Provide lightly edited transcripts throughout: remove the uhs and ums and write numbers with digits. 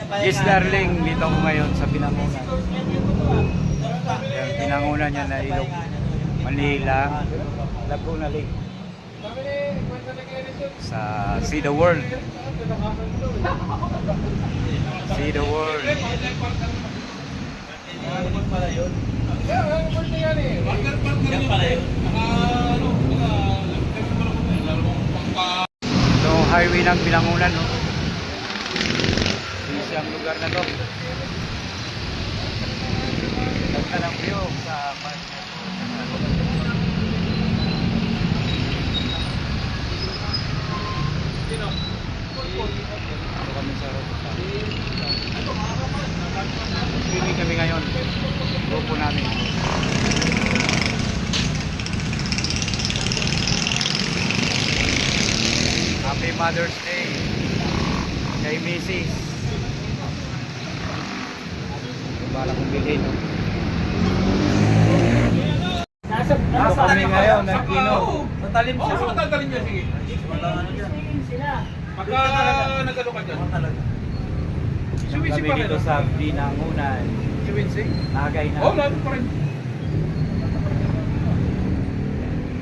Yes, darling, dito ako ngayon sa Binangonan. Yung Binangonan niya na Ilog, Manila, Laguna Lake. Sa See the World. See the World. Ito highway ng Binangonan, no? Ang lugar na to. Ganda ng view sa park. Ito kami sa rooftop. Swimming kami ngayon. Grupo namin. Happy Mother's Day kay Mrs. Bala kong bilhin, no? Nasa kami ngayon, nag-ino. Tatalim siya. Oo, tatalim niya, sige. Pagka nagano ka dyan. Kami dito sa Binangonan. Nagay na. Oo, lalo pa rin.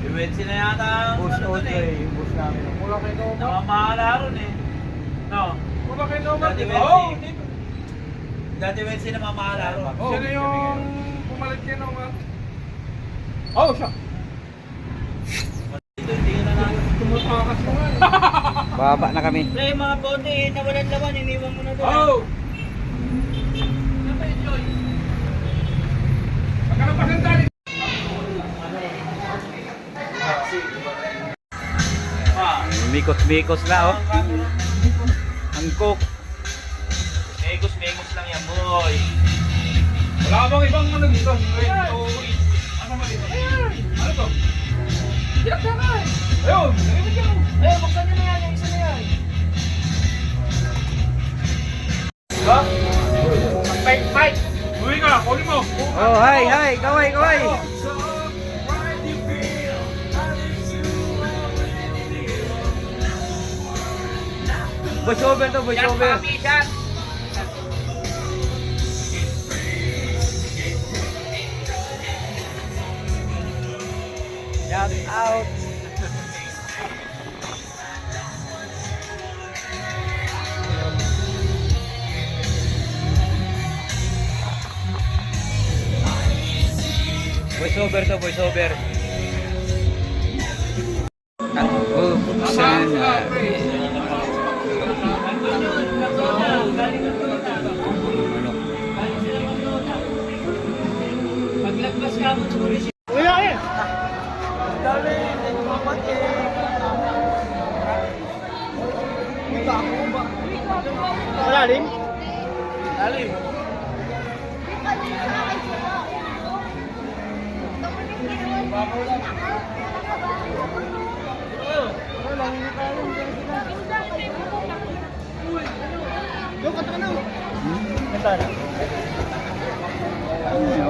Diwensi na yata ang Bus Otre, yung bus namin. Wala kayo naman. namamahala ron eh. No? Wala kayo naman. Dati Oo, Wensi. Dati Wensi na mamamahala ron. sino yung pumalit kayo naman? Oo, siya. Dito, hindi ka na natin. Tumutakas mo nga. Baba na kami. Pre, mga bote, nawalan laman, iniwan mo na doon. Oo. Magkanapasan tayo. Mikos-mikos na, oh. Angkok. Megos lang yan, boy. Wala ka bang ibang ano dito? Ano ba dito? Ano to? Pinagdakan! Ayun! Eh, buksan nyo na yan, yung isa na yan. Ha? Mike! Uwi ka! Uli mo! Oh, hi, kaway. Voice over to, voice over. Shout out. Voice over to, voice over. Oh, sana. Paglagpas ka mo, tuloy. Wala eh! Malalim? Lalim. Yung kata ka na. Kanta na.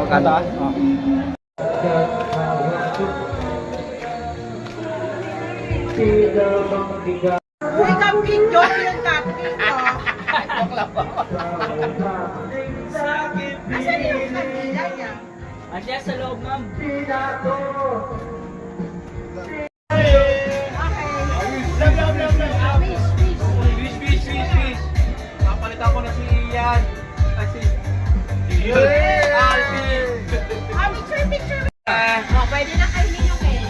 Kanta ka? Uy, kapkin joke yung kapkin ko. Asan yung kanila niya? Andiyan sa loob, ma'am. Okay. Papalitan ko na si Ian. Kasi... Picture. Oh, pwede na kayo ninyo eh.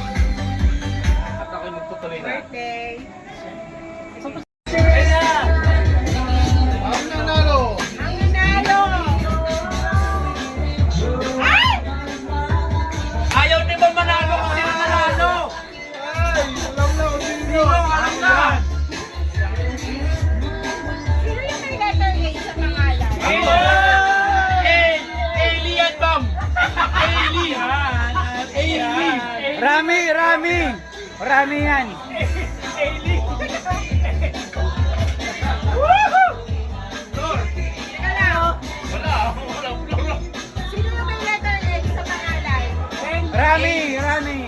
At ako'y magtutuloy na. Birthday. Ang nanalo! Ang nanalo! Ay! Ayaw ni ba manalo kung sino nanalo? Ay! Alam na kung sino! Sino? Alam na! Sino yung may letter A sa pangalan? Alien, ma'am! Alien! Rami yan. Teka lang. Sino yung may letter A sa pangalan? Rami.